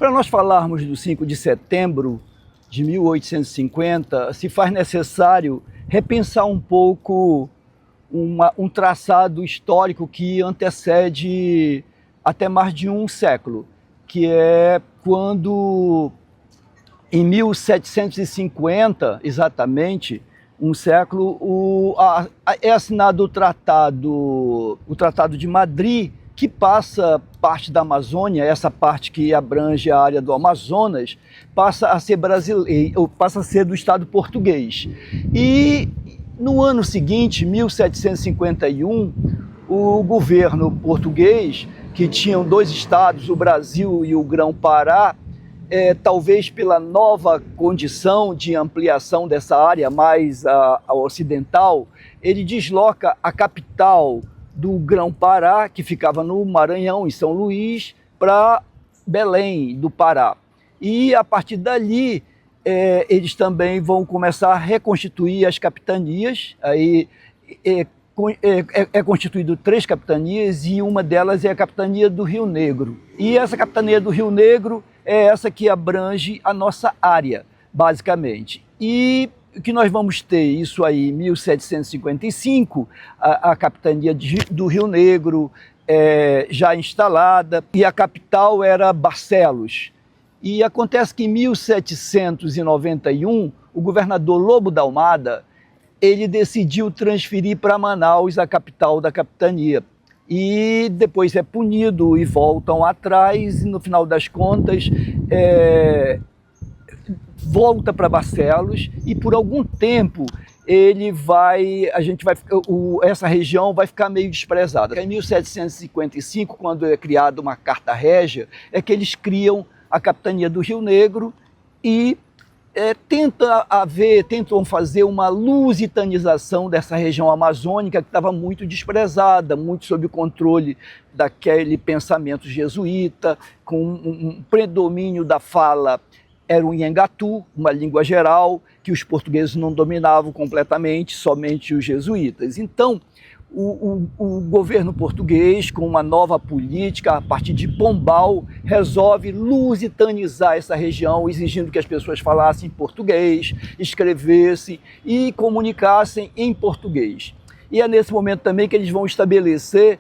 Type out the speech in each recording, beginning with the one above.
Para nós falarmos do 5 de setembro de 1850, se faz necessário repensar um pouco um traçado histórico que antecede até mais de um século, que é quando, em 1750, exatamente, um século, é assinado o Tratado de Madrid, que passa parte da Amazônia, essa parte que abrange a área do Amazonas, passa a ser brasileiro, passa a ser do Estado português. E no ano seguinte, 1751, o governo português, que tinham dois estados, o Brasil e o Grão-Pará, talvez pela nova condição de ampliação dessa área mais ocidental, ele desloca a capital do Grão-Pará, que ficava no Maranhão, em São Luís, para Belém do Pará. E a partir dali, eles também vão começar a reconstituir as capitanias. Aí é constituído 3 capitanias e uma delas é a capitania do Rio Negro. E essa capitania do Rio Negro é essa que abrange a nossa área, basicamente. E o que nós vamos ter, isso aí, em 1755, a capitania do Rio Negro já instalada, e a capital era Barcelos. E acontece que em 1791, o governador Lobo da Almada, ele decidiu transferir para Manaus a capital da capitania. E depois é punido e voltam atrás, e no final das contas volta para Barcelos, e por algum tempo essa região vai ficar meio desprezada. Em 1755, quando é criada uma carta régia, é que eles criam a capitania do Rio Negro e tentam fazer uma lusitanização dessa região amazônica que estava muito desprezada, muito sob o controle daquele pensamento jesuíta, com um predomínio da fala era o Nhangatu, uma língua geral que os portugueses não dominavam completamente, somente os jesuítas. Então, o governo português, com uma nova política, a partir de Pombal, resolve lusitanizar essa região, exigindo que as pessoas falassem português, escrevessem e comunicassem em português. E é nesse momento também que eles vão estabelecer,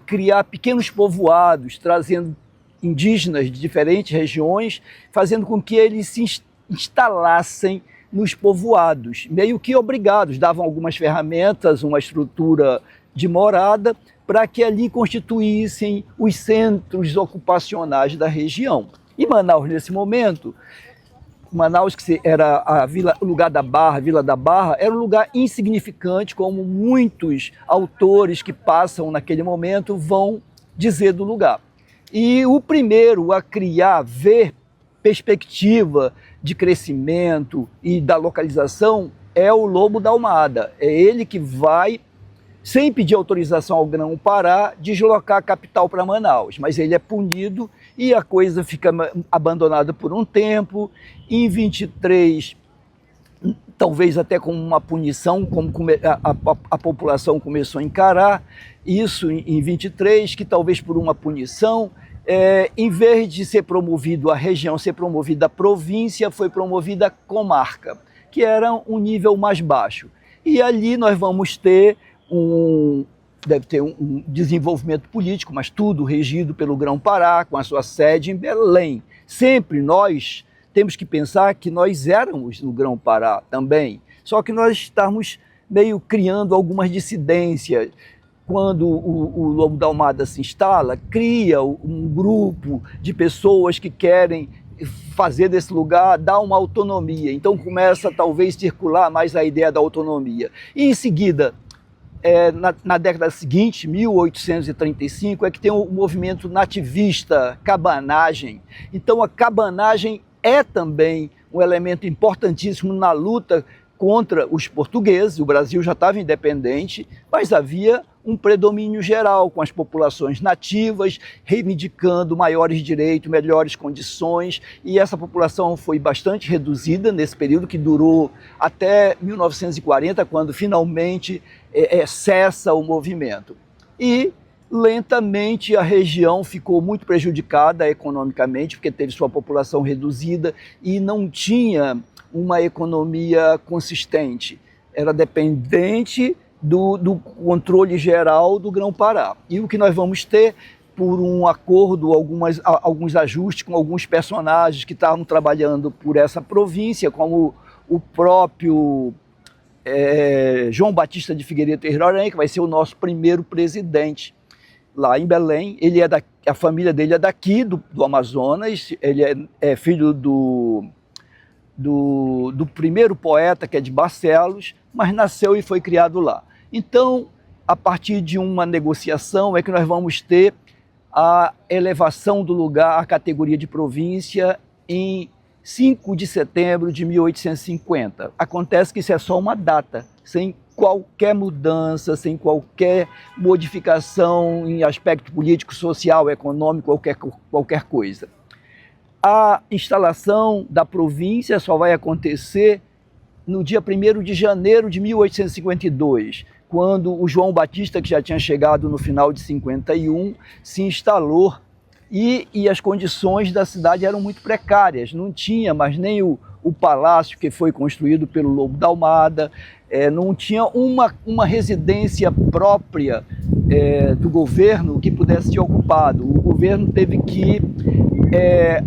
criar pequenos povoados, trazendo indígenas de diferentes regiões, fazendo com que eles se instalassem nos povoados, meio que obrigados, davam algumas ferramentas, uma estrutura de morada, para que ali constituíssem os centros ocupacionais da região. E Manaus, nesse momento, Manaus, que era o lugar da Barra, Vila da Barra, era um lugar insignificante, como muitos autores que passam naquele momento vão dizer do lugar. E o primeiro a ver perspectiva de crescimento e da localização é o Lobo da Almada. É ele que vai, sem pedir autorização ao Grão-Pará, deslocar a capital para Manaus. Mas ele é punido e a coisa fica abandonada por um tempo. Em 23, talvez até como uma punição, como a população começou a encarar isso em 23, que talvez por uma punição, em vez de ser promovido a região, ser promovida a província, foi promovida a comarca, que era um nível mais baixo. E ali nós vamos ter deve ter um desenvolvimento político, mas tudo regido pelo Grão-Pará, com a sua sede em Belém. Sempre nós temos que pensar que nós éramos no Grão-Pará também, só que nós estamos meio criando algumas dissidências. Quando o Lobo da Almada se instala, cria um grupo de pessoas que querem fazer desse lugar, dar uma autonomia. Então começa talvez circular mais a ideia da autonomia. E em seguida, na década seguinte, 1835, é que tem o movimento nativista, cabanagem. Então a cabanagem é também um elemento importantíssimo na luta contra os portugueses. O Brasil já estava independente, mas havia um predomínio geral com as populações nativas, reivindicando maiores direitos, melhores condições, e essa população foi bastante reduzida nesse período, que durou até 1940, quando finalmente cessa o movimento. E Lentamente a região ficou muito prejudicada economicamente, porque teve sua população reduzida e não tinha uma economia consistente. Era dependente do controle geral do Grão-Pará. E o que nós vamos ter, por um acordo, alguns ajustes com alguns personagens que estavam trabalhando por essa província, como o próprio João Batista de Figueiredo Aranha, que vai ser o nosso primeiro presidente lá em Belém. A família dele é daqui do Amazonas, ele é filho do primeiro poeta, que é de Barcelos, mas nasceu e foi criado lá. Então, a partir de uma negociação é que nós vamos ter a elevação do lugar à categoria de província em 5 de setembro de 1850. Acontece que isso é só uma data, sem qualquer mudança, sem qualquer modificação em aspecto político, social, econômico, qualquer coisa. A instalação da província só vai acontecer no dia 1º de janeiro de 1852, quando o João Batista, que já tinha chegado no final de 51, se instalou e as condições da cidade eram muito precárias. Não tinha mais nem o palácio que foi construído pelo Lobo da Almada, não tinha uma residência própria do governo que pudesse ser ocupado. O governo teve que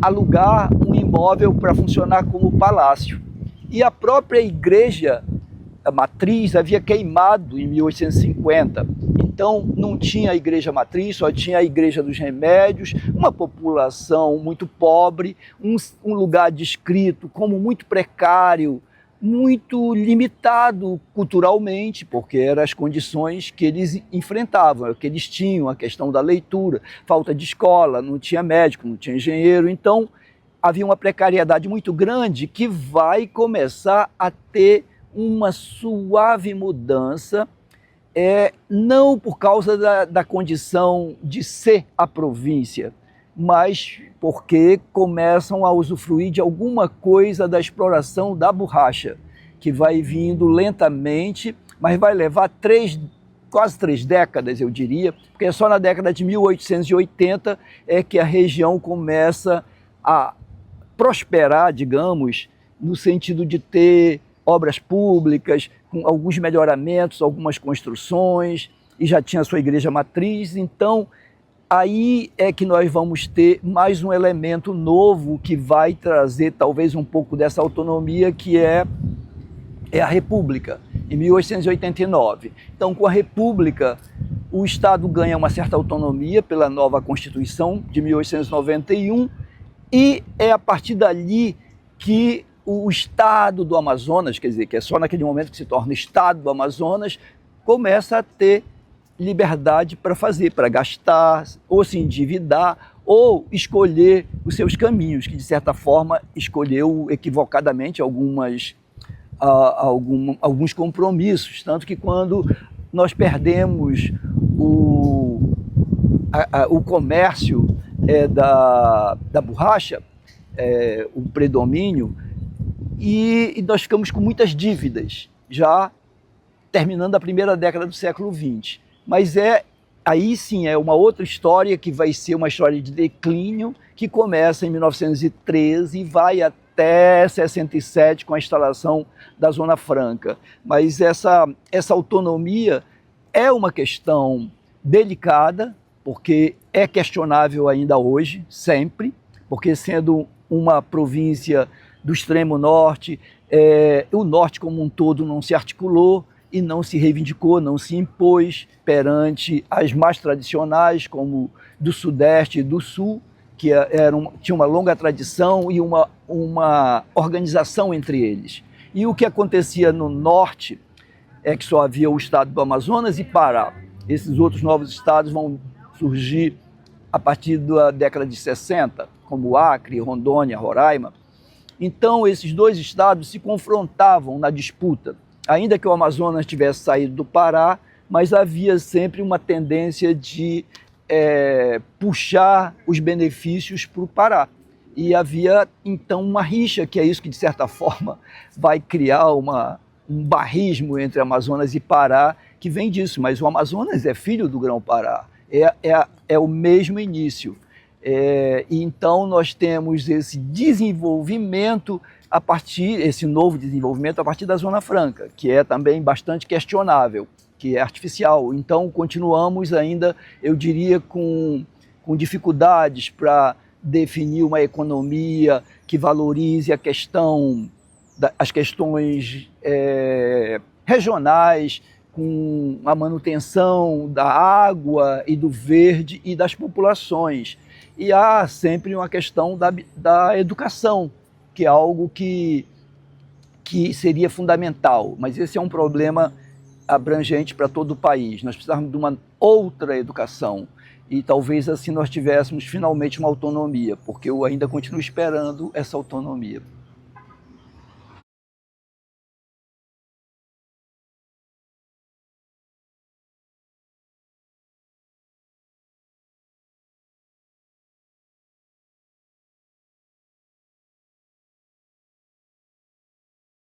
alugar um imóvel para funcionar como palácio. E a própria igreja, a matriz, havia queimado em 1850. Então não tinha a igreja matriz, só tinha a igreja dos remédios, uma população muito pobre, um lugar descrito como muito precário, muito limitado culturalmente, porque eram as condições que eles enfrentavam, que eles tinham, a questão da leitura, falta de escola, não tinha médico, não tinha engenheiro. Então havia uma precariedade muito grande que vai começar a ter uma suave mudança, não por causa da condição de ser a província, mas porque começam a usufruir de alguma coisa da exploração da borracha, que vai vindo lentamente, mas vai levar quase 3 décadas, eu diria, porque é só na década de 1880 é que a região começa a prosperar, digamos, no sentido de ter obras públicas, com alguns melhoramentos, algumas construções, e já tinha a sua igreja matriz. Então, aí é que nós vamos ter mais um elemento novo que vai trazer talvez um pouco dessa autonomia, que é a República, em 1889. Então, com a República, o Estado ganha uma certa autonomia pela nova Constituição de 1891, e é a partir dali que o Estado do Amazonas, quer dizer, que é só naquele momento que se torna Estado do Amazonas, começa a ter liberdade para fazer, para gastar, ou se endividar, ou escolher os seus caminhos, que de certa forma escolheu equivocadamente alguns compromissos. Tanto que quando nós perdemos o comércio da borracha, o predomínio, e nós ficamos com muitas dívidas, já terminando a primeira década do século XX. Mas aí sim é uma outra história, que vai ser uma história de declínio, que começa em 1913 e vai até 67 com a instalação da Zona Franca. Mas essa autonomia é uma questão delicada, porque é questionável ainda hoje, sempre, porque sendo uma província do extremo norte, o norte como um todo não se articulou e não se reivindicou, não se impôs perante as mais tradicionais, como do Sudeste e do Sul, que tinha uma longa tradição e uma organização entre eles. E o que acontecia no Norte é que só havia o estado do Amazonas e Pará. Esses outros novos estados vão surgir a partir da década de 60, como Acre, Rondônia, Roraima. Então, esses dois estados se confrontavam na disputa, ainda que o Amazonas tivesse saído do Pará, mas havia sempre uma tendência de puxar os benefícios para o Pará. E havia, então, uma rixa, que é isso que, de certa forma, vai criar um barrismo entre Amazonas e Pará, que vem disso. Mas o Amazonas é filho do Grão-Pará. é o mesmo início. E então nós temos esse desenvolvimento esse novo desenvolvimento a partir da Zona Franca, que é também bastante questionável, que é artificial. Então continuamos ainda, eu diria, com dificuldades para definir uma economia que valorize as questões regionais, com a manutenção da água e do verde e das populações. E há sempre uma questão da educação, que é algo que seria fundamental, mas esse é um problema abrangente para todo o país. Nós precisamos de uma outra educação e talvez assim nós tivéssemos finalmente uma autonomia, porque eu ainda continuo esperando essa autonomia.